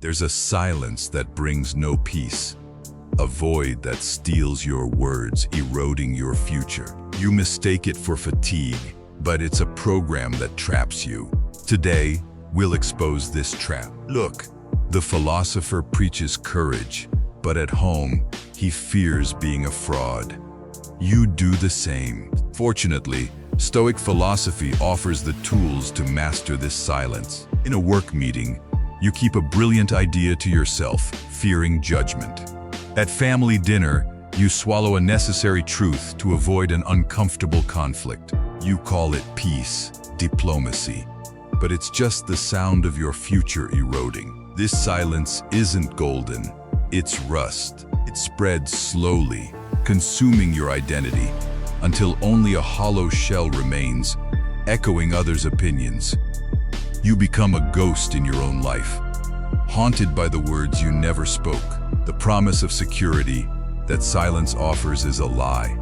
There's a silence that brings no peace, a void that steals your words, eroding your future. You mistake it for fatigue, but it's a program that traps you. Today, we'll expose this trap. Look, the philosopher preaches courage, but at home, he fears being a fraud. You do the same. Fortunately, Stoic philosophy offers the tools to master this silence. In a work meeting, you keep a brilliant idea to yourself, fearing judgment. At family dinner, you swallow a necessary truth to avoid an uncomfortable conflict. You call it peace, diplomacy, but it's just the sound of your future eroding. This silence isn't golden, it's rust. It spreads slowly, consuming your identity, until only a hollow shell remains, echoing others' opinions. You become a ghost in your own life, haunted by the words you never spoke. The promise of security that silence offers is a lie.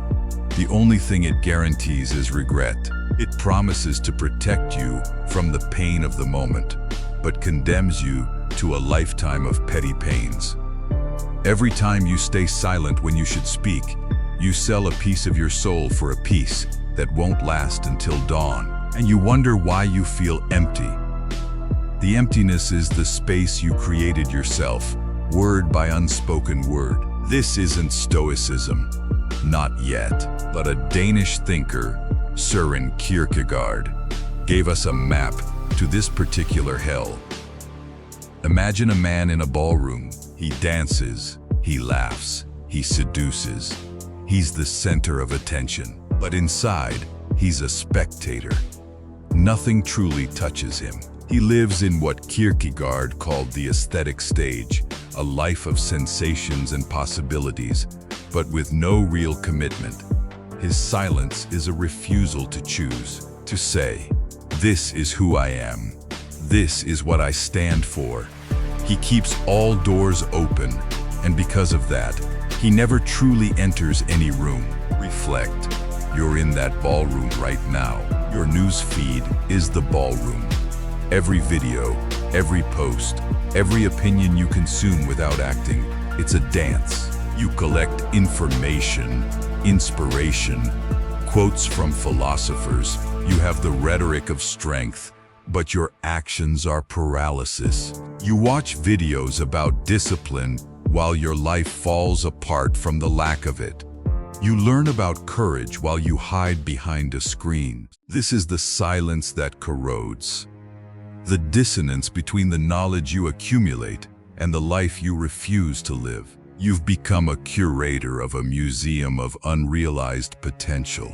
The only thing it guarantees is regret. It promises to protect you from the pain of the moment, but condemns you to a lifetime of petty pains. Every time you stay silent when you should speak, you sell a piece of your soul for a peace that won't last until dawn, and you wonder why you feel empty. The emptiness is the space you created yourself, word by unspoken word. This isn't Stoicism, not yet, but a Danish thinker, Søren Kierkegaard, gave us a map to this particular hell. Imagine a man in a ballroom. He dances, he laughs, he seduces. He's the center of attention, but inside, he's a spectator. Nothing truly touches him. He lives in what Kierkegaard called the aesthetic stage, a life of sensations and possibilities, but with no real commitment. His silence is a refusal to choose, to say, "This is who I am. This is what I stand for." He keeps all doors open, and because of that, he never truly enters any room. Reflect. You're in that ballroom right now. Your news feed is the ballroom. Every video, every post, every opinion you consume without acting, it's a dance. You collect information, inspiration, quotes from philosophers. You have the rhetoric of strength, but your actions are paralysis. You watch videos about discipline while your life falls apart from the lack of it. You learn about courage while you hide behind a screen. This is the silence that corrodes. The dissonance between the knowledge you accumulate and the life you refuse to live. You've become a curator of a museum of unrealized potential,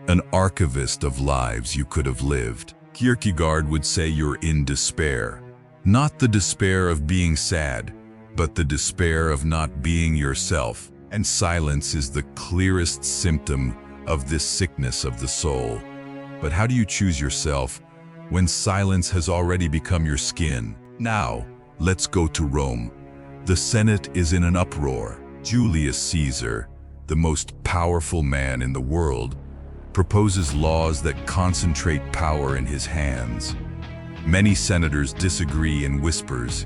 an archivist of lives you could have lived. Kierkegaard would say you're in despair. Not the despair of being sad, but the despair of not being yourself. And silence is the clearest symptom of this sickness of the soul. But how do you choose yourself when silence has already become your skin? Now, let's go to Rome. The Senate is in an uproar. Julius Caesar, the most powerful man in the world, proposes laws that concentrate power in his hands. Many senators disagree in whispers,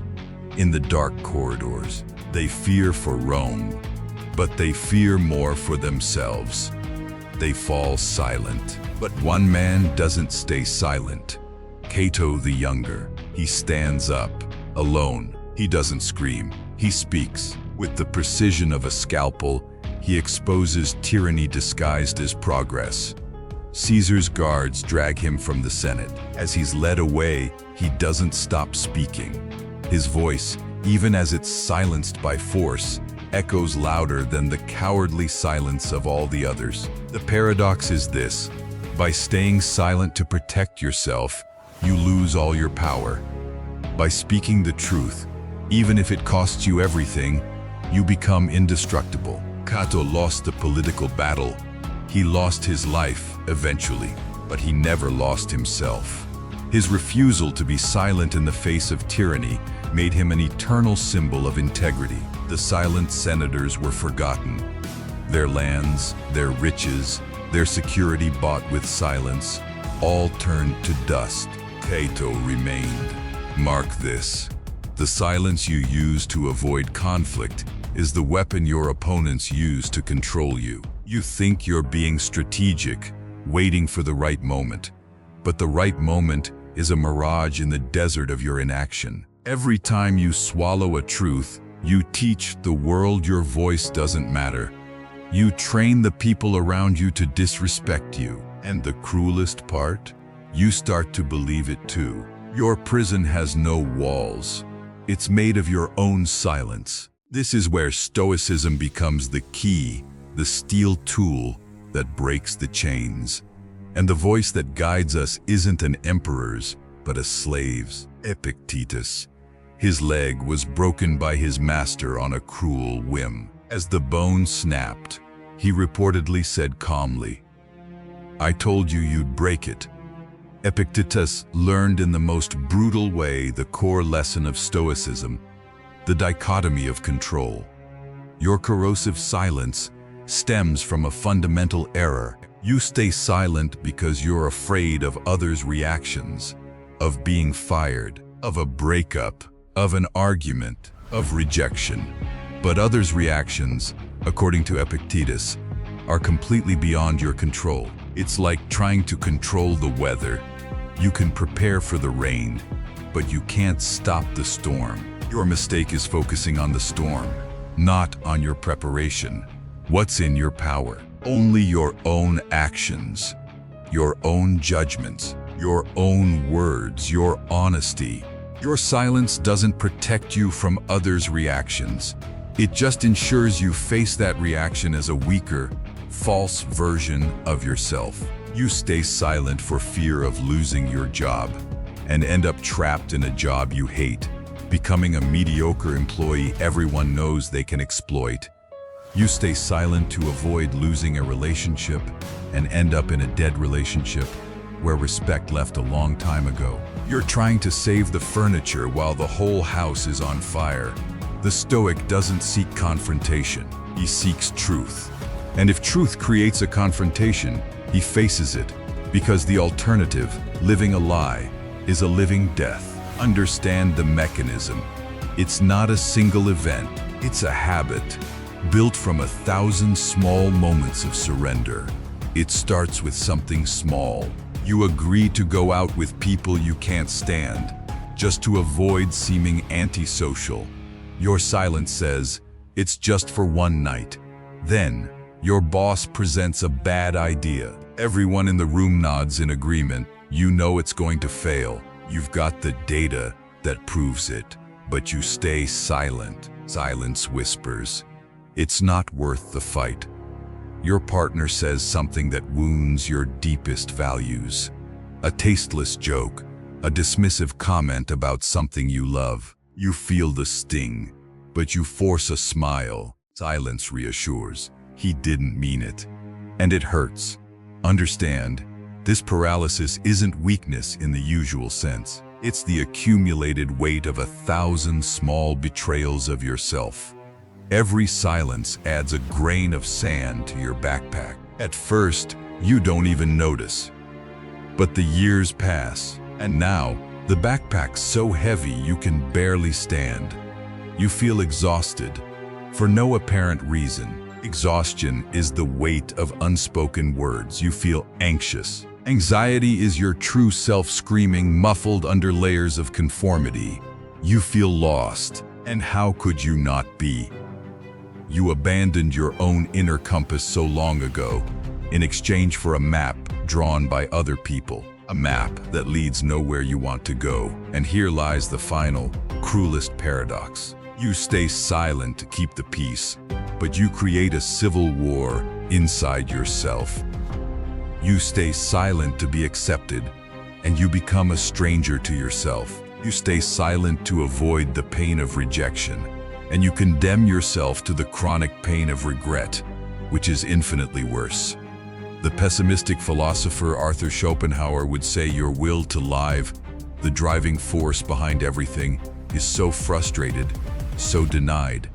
in the dark corridors. They fear for Rome, but they fear more for themselves. They fall silent. But one man doesn't stay silent. Cato the Younger. He stands up, alone. He doesn't scream. He speaks. With the precision of a scalpel, he exposes tyranny disguised as progress. Caesar's guards drag him from the Senate. As he's led away, he doesn't stop speaking. His voice, even as it's silenced by force, echoes louder than the cowardly silence of all the others. The paradox is this: by staying silent to protect yourself, you lose all your power. By speaking the truth, even if it costs you everything, you become indestructible. Cato lost the political battle. He lost his life, eventually, but he never lost himself. His refusal to be silent in the face of tyranny made him an eternal symbol of integrity. The silent senators were forgotten. Their lands, their riches, their security bought with silence, all turned to dust. Cato remained. Mark this. The silence you use to avoid conflict is the weapon your opponents use to control you. You think you're being strategic, waiting for the right moment. But the right moment is a mirage in the desert of your inaction. Every time you swallow a truth, you teach the world your voice doesn't matter. You train the people around you to disrespect you. And the cruelest part? You start to believe it too. Your prison has no walls. It's made of your own silence. This is where Stoicism becomes the key, the steel tool that breaks the chains. And the voice that guides us isn't an emperor's, but a slave's. Epictetus. His leg was broken by his master on a cruel whim. As the bone snapped, he reportedly said calmly, "I told you you'd break it." Epictetus learned in the most brutal way the core lesson of Stoicism, the dichotomy of control. Your corrosive silence stems from a fundamental error. You stay silent because you're afraid of others' reactions, of being fired, of a breakup, of an argument, of rejection. But others' reactions, according to Epictetus, are completely beyond your control. It's like trying to control the weather. You can prepare for the rain, but you can't stop the storm. Your mistake is focusing on the storm, not on your preparation. What's in your power? Only your own actions, your own judgments, your own words, your honesty. Your silence doesn't protect you from others' reactions. It just ensures you face that reaction as a weaker, false version of yourself. You stay silent for fear of losing your job and end up trapped in a job you hate, becoming a mediocre employee everyone knows they can exploit. You stay silent to avoid losing a relationship and end up in a dead relationship where respect left a long time ago. You're trying to save the furniture while the whole house is on fire. The Stoic doesn't seek confrontation, he seeks truth. And if truth creates a confrontation, he faces it, because the alternative, living a lie, is a living death. Understand the mechanism. It's not a single event, it's a habit, built from 1,000 small moments of surrender. It starts with something small. You agree to go out with people you can't stand, just to avoid seeming antisocial. Your silence says, it's just for one night. Then, your boss presents a bad idea. Everyone in the room nods in agreement. You know it's going to fail. You've got the data that proves it, but you stay silent. Silence whispers, it's not worth the fight. Your partner says something that wounds your deepest values. A tasteless joke, a dismissive comment about something you love. You feel the sting, but you force a smile. Silence reassures, he didn't mean it. And it hurts. Understand, this paralysis isn't weakness in the usual sense. It's the accumulated weight of 1,000 small betrayals of yourself. Every silence adds a grain of sand to your backpack. At first, you don't even notice. But the years pass, and now, the backpack's so heavy you can barely stand. You feel exhausted, for no apparent reason. Exhaustion is the weight of unspoken words. You feel anxious. Anxiety is your true self screaming, muffled under layers of conformity. You feel lost, and how could you not be? You abandoned your own inner compass so long ago, in exchange for a map drawn by other people. A map that leads nowhere you want to go. And here lies the final, cruelest paradox. You stay silent to keep the peace, but you create a civil war inside yourself. You stay silent to be accepted, and you become a stranger to yourself. You stay silent to avoid the pain of rejection, and you condemn yourself to the chronic pain of regret, which is infinitely worse. The pessimistic philosopher Arthur Schopenhauer would say your will to live, the driving force behind everything, is so frustrated, so denied,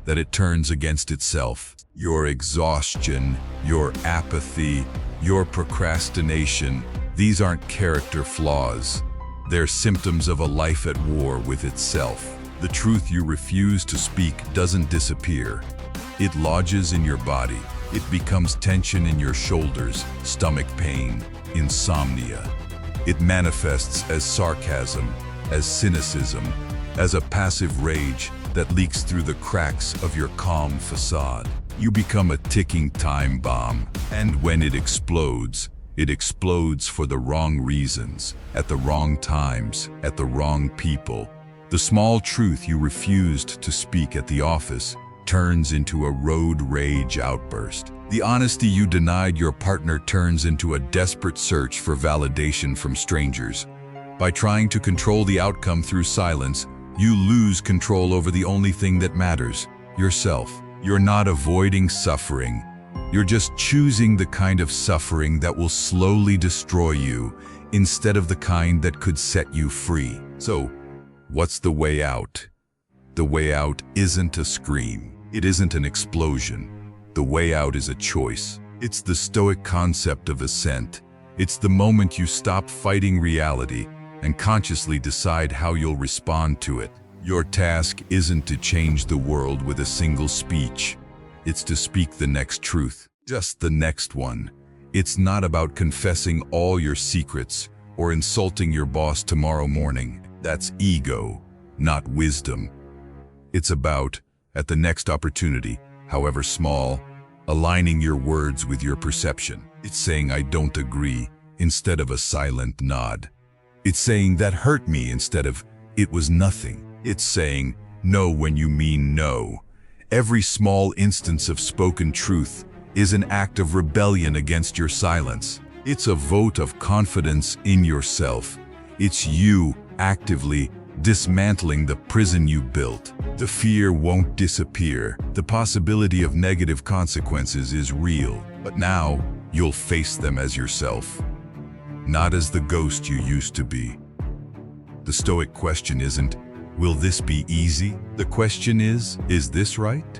that it turns against itself. Your exhaustion, your apathy, your procrastination, these aren't character flaws. They're symptoms of a life at war with itself. The truth you refuse to speak doesn't disappear. It lodges in your body. It becomes tension in your shoulders, stomach pain, insomnia. It manifests as sarcasm, as cynicism, as a passive rage that leaks through the cracks of your calm facade. You become a ticking time bomb, and when it explodes for the wrong reasons, at the wrong times, at the wrong people. The small truth you refused to speak at the office turns into a road rage outburst. The honesty you denied your partner turns into a desperate search for validation from strangers. By trying to control the outcome through silence, you lose control over the only thing that matters, yourself. You're not avoiding suffering. You're just choosing the kind of suffering that will slowly destroy you instead of the kind that could set you free. So, what's the way out? The way out isn't a scream. It isn't an explosion. The way out is a choice. It's the Stoic concept of ascent. It's the moment you stop fighting reality and consciously decide how you'll respond to it. Your task isn't to change the world with a single speech. It's to speak the next truth, just the next one. It's not about confessing all your secrets or insulting your boss tomorrow morning. That's ego, not wisdom. It's about, at the next opportunity, however small, aligning your words with your perception. It's saying I don't agree instead of a silent nod. It's saying that hurt me instead of it was nothing. It's saying no when you mean no. Every small instance of spoken truth is an act of rebellion against your silence. It's a vote of confidence in yourself. It's you actively dismantling the prison you built. The fear won't disappear. The possibility of negative consequences is real. But now, you'll face them as yourself, not as the ghost you used to be. The Stoic question isn't, will this be easy? The question is this right?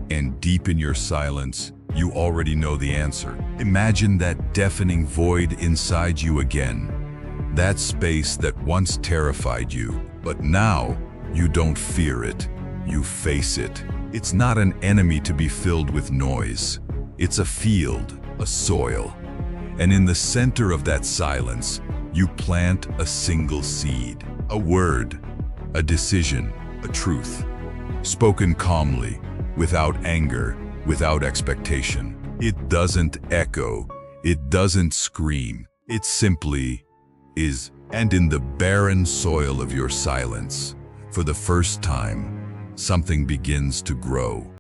And deep in your silence, you already know the answer. Imagine that deafening void inside you again. That space that once terrified you, but now you don't fear it, you face it. It's not an enemy to be filled with noise. It's a field, a soil. And in the center of that silence, you plant a single seed, a word, a decision, a truth, spoken calmly, without anger, without expectation. It doesn't echo, it doesn't scream, it simply is. And in the barren soil of your silence, for the first time, something begins to grow.